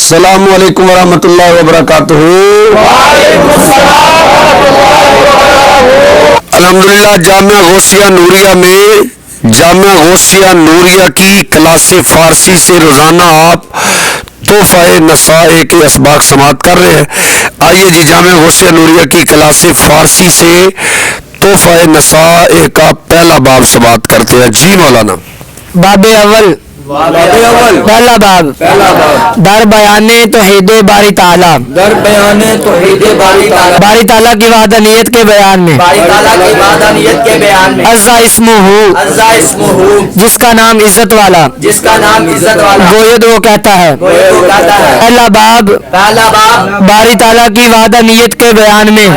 السلام علیکم ورحمۃ اللہ وبرکاتہ۔ الحمدللہ جامعہ غوثیہ نوریہ میں جامعہ غوثیہ نوریہ کی کلاس فارسی سے روزانہ آپ تحفہ نسائے کے اسباق سماعت کر رہے ہیں۔ آئیے جی جامعہ غوثیہ نوریہ کی کلاس فارسی سے تحفہ نسائے کا پہلا باب سماعت کرتے ہیں۔ جی مولانا۔ باب اول پہلا باب در بیان توحید باری تعالیٰ، باری تعالیٰ کی وحدانیت کے بیان میں، عزا اسمہ جس کا نام عزت والا، گوید وہ کہتا ہے۔ پہلا باب باری تعالیٰ کی وحدانیت کے بیان میں،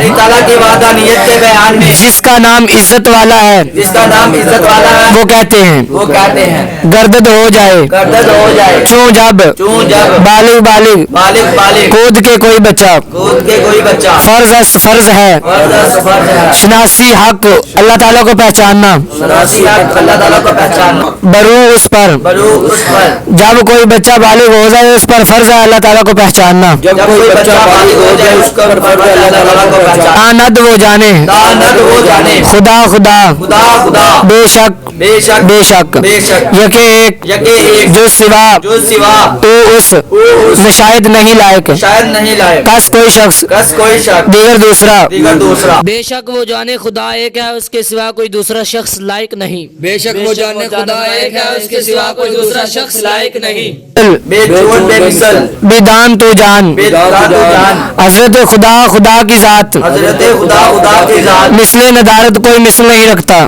جس کا نام عزت والا ہے وہ کہتے ہیں گردد ہو جائے چوں جب بالغ کود کے کوئی بچہ، فرض ہے شناسی حق اللہ تعالیٰ کو پہچاننا، برو اس پر جب کوئی بچہ بالغ ہو جائے اس پر فرض ہے اللہ تعالیٰ کو پہچاننا۔ آند وہ جانے خدا بے شک یکے ایک جو سوا تو اس میں شاید نہیں لائق کس کوئی شخص دیگر دوسرا، بے شک وہ جانے خدا ایک ہے اس کے سوا کوئی دوسرا شخص لائق نہیں، بے شک وہ جانے خدا ایک ہے اس کے سوا کوئی دوسرا شخص لائق نہیں۔ بیدان تو جان حضرت خدا کی ذات، مثل ندارت کوئی مثل نہیں رکھتا،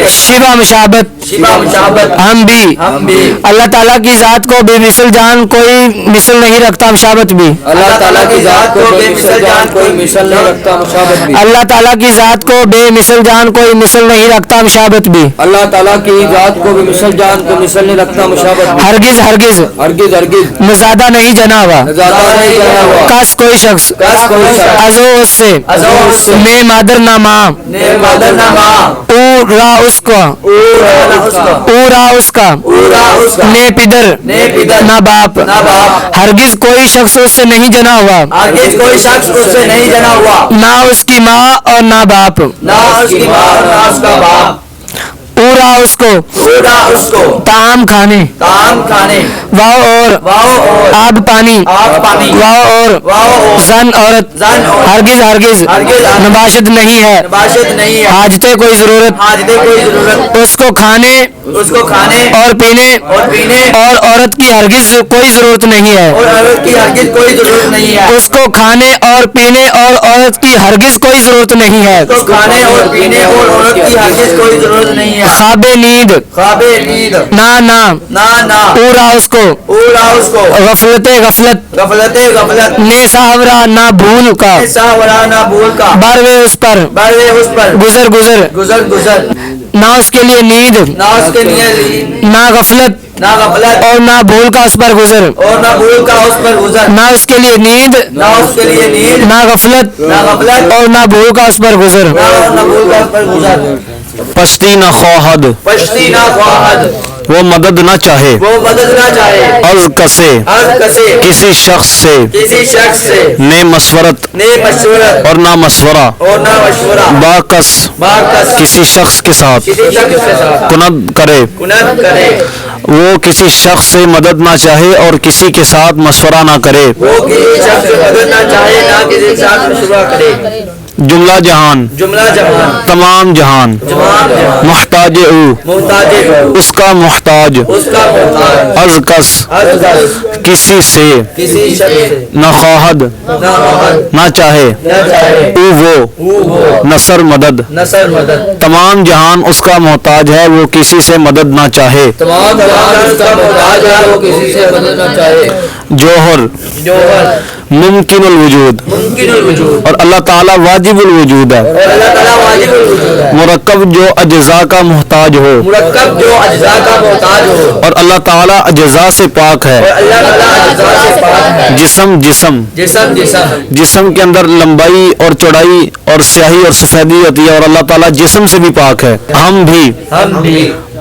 شبہ مشابت ہم بھی اللہ تعالیٰ کی ذات کو بے مثل جان کوئی مثل نہیں رکھتا، مشابت بھی اللہ تعالیٰ کی ذات کو بے مثل جان کوئی مثل نہیں رکھتا، مشابت بھی اللہ تعالیٰ کی ذات کو بے مثل جان کوئی مثل نہیں رکھتا، مشابت بھی اللہ تعالیٰ کی ذات کو بے مثل جان کو مثل نہیں رکھتا، مشابت بھی ہرگز مزادہ نہیں جنا ہوا کس کوئی شخص ازو اس سے میں مادر نہ ماں او را اس کا نے پدر نہ باپ، ہرگز کوئی شخص اس سے نہیں جنا ہوا، نہ اس کی ماں اور نہ باپ، پورا اس کو تام کھانے واؤ اور آب پانی واؤ اور زن عورت، ہرگز نباشت نہیں ہے، حاجت کوئی ضرورت اس کو کھانے اور پینے اور عورت کی ہرگز کوئی ضرورت نہیں ہے، اس کو کھانے اور پینے اور عورت کی ہرگز کوئی ضرورت نہیں ہے، خواب نیند نہ پورا اس کو غفلت نے ساورا نہ بھول کا، بروے اس پر گزر نہ اس کے لیے نیند نہ غفلت اور نہ بھول کا اس پر گزر، نہ اس کے لیے نیند نہ غفلت اور نہ بھول کا اس پر گزر۔ پشتی نہ خواہد وہ مدد نہ چاہے از کسے کسی شخص سے نے مسورت اور نہ مشورہ باکس کسی شخص کے ساتھ کند کرے، وہ کسی شخص سے مدد نہ چاہے اور کسی کے ساتھ مشورہ نہ کرے۔ جملہ جہان تمام جہان محتاج او اس کا محتاج، از کس کسی سے نہ خواہد نہ چاہے، او وہ نصر مدد، تمام جہان اس کا محتاج ہے وہ کسی سے مدد نہ چاہے۔ جوہر ممکن الوجود اور اللہ تعالیٰ واجب الوجود ہے، مرکب جو اجزاء کا محتاج ہو اور اللہ تعالیٰ اجزاء سے پاک ہے۔ جسم کے اندر لمبائی اور چوڑائی اور سیاہی اور سفیدی ہوتی ہے اور اللہ تعالیٰ جسم سے بھی پاک ہے۔ ہم بھی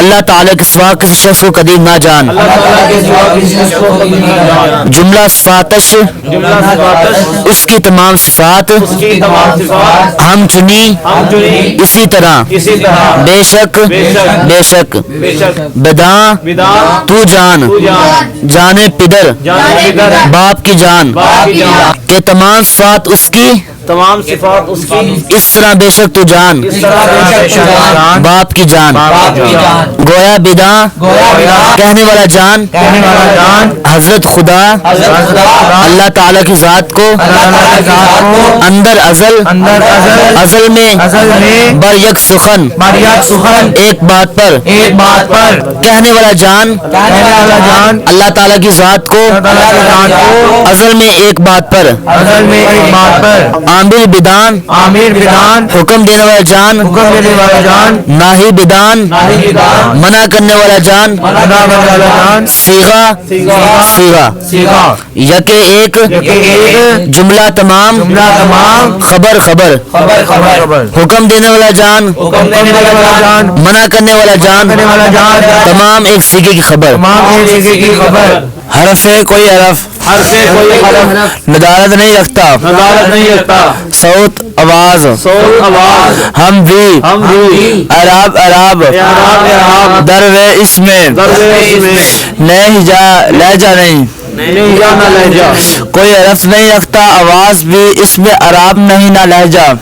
اللہ تعالیٰ کے سوا کسی شخص کو کبھی نہ جان. جملہ صفاتش اس کی تمام صفات ہم چنی اسی طرح بے شک بداں تو جان جانے پدر باپ کی جان کہ تمام صفات اس کی اس طرح بے شک تو جان باپ کی جان. گویا بداں کہنے والا جان حضرت خدا اللہ تعالیٰ کی ذات کو اندر ازل میں بر یک سخن ایک بات پر کہنے والا جان اللہ تعالیٰ کی ذات کو ازل میں ایک بات پر عامر بدان حکم دینے والا جان ناہی بدان منع کرنے والا جان سیغا یک ایک جملہ تمام خبر حکم دینے والا جان منع کرنے والا جان تمام ایک سیغے کی خبر. حرف ہے کوئی حرف ندارت نہیں رکھتا صوت آواز ہم بھی عراب در و اس میں لہجہ نہیں کوئی حرف نہیں رکھتا آواز بھی اس میں عراب نہیں نہ لہجہ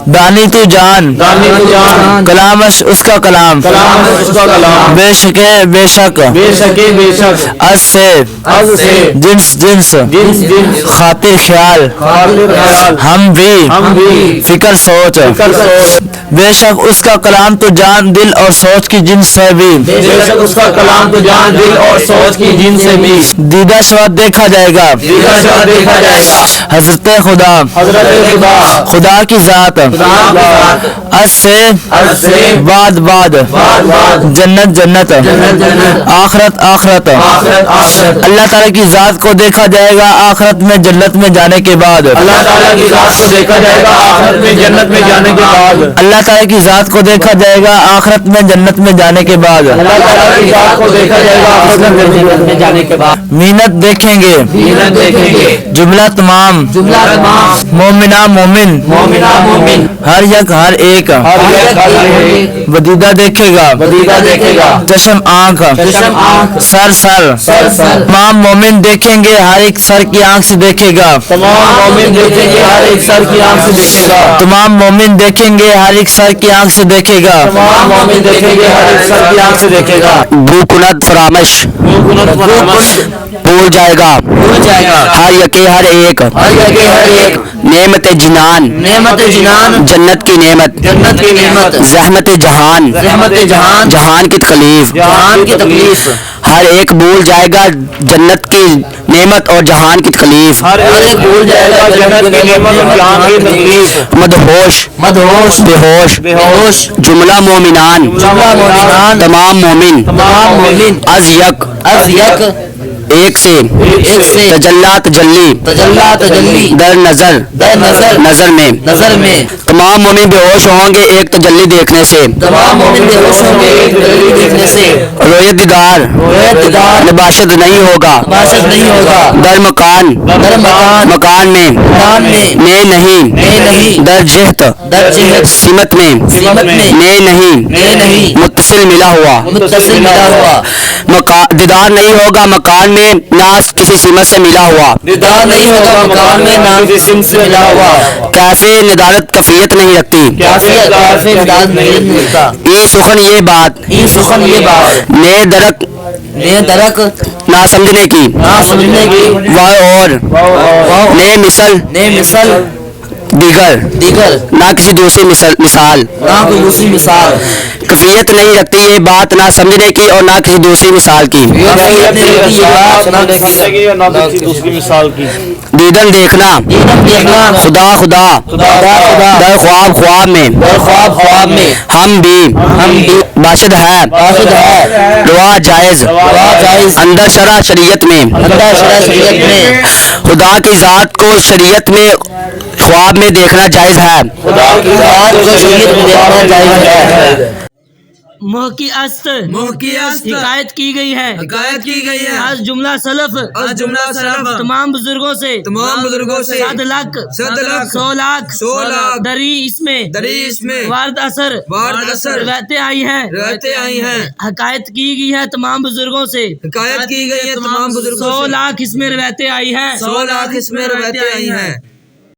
دانی تو جان کلامش اس کا کلام بے شک از سے جنس خاطر خیال ہم بھی فکر سوچ بے شک اس کا کلام تو جان دل اور سوچ کی جنس ہے بھی دیدہ شواد دیکھا جائے گا حضرت خدا کی ذات از سے بعد جنت آخرت اللہ تعالیٰ کی ذات کو دیکھا جائے گا آخرت میں جنت میں جانے کے بعد اللہ تعالیٰ کی ذات کو دیکھا جائے گا آخرت میں جنت میں جانے کے بعد مینت دیکھیں گے جملہ تمام مومنہ مومن ہر یک ہر ایک ودیدہ دیکھے گا چشم آنکھ سر تمام مومن دیکھیں گے ہر ایک سر کی آنکھ سے دیکھے گا تمام مومن دیکھیں گے ہر ایک سر کی آنکھ سے دیکھے گا بھوکنت فرامش بھول جائے گا ہر یکے ہر ایک نعمت جنان جنت کی نعمت زحمت جہان جہان کی تکلیف ہر ایک بھول جائے گا جنت کی نعمت اور جہان کی تکلیف مدہوش بے ہوش جملہ مومنان تمام مومن از یک ایک سے تجلا تجلی در نظر میں تمام مومن بے ہوش ہوں گے ایک تجلی دیکھنے سے رویت دیدار نباشت نہیں ہوگا در مکان میں نہیں در جہت سمت میں نہیں متصل ملا ہوا دیدار نہیں ہوگا مکان میں نہ کسی سمت سے ملا ہوا کیفے ندارت کفیت نہیں رکھتی ای سخن یہ بات نے درک نہ سمجھنے کی اور نے مثل دیگر نہ کسی دوسری مثال کفیت نہیں رکھتی یہ بات نہ سمجھنے کی اور نہ کسی دوسری مثال کی دیدن دیکھنا خدا در خواب میں ہم بھی باشد ہے روا جائز اندر شرع شریعت میں خدا کی ذات کو شریعت میں خواب میں دیکھنا جائز ہے. خدا کی ذات کو شریعت میں دیکھنا جائز ہے. موہ کی است حکایت کی گئی ہے از جملہ سلف تمام بزرگوں سے 7 لاکھ 100 لاکھ دری اس میں وارد اثر روایتیں آئی ہیں حکایت کی گئی ہے تمام بزرگوں سے 100 لاکھ اس میں روایتیں آئی ہیں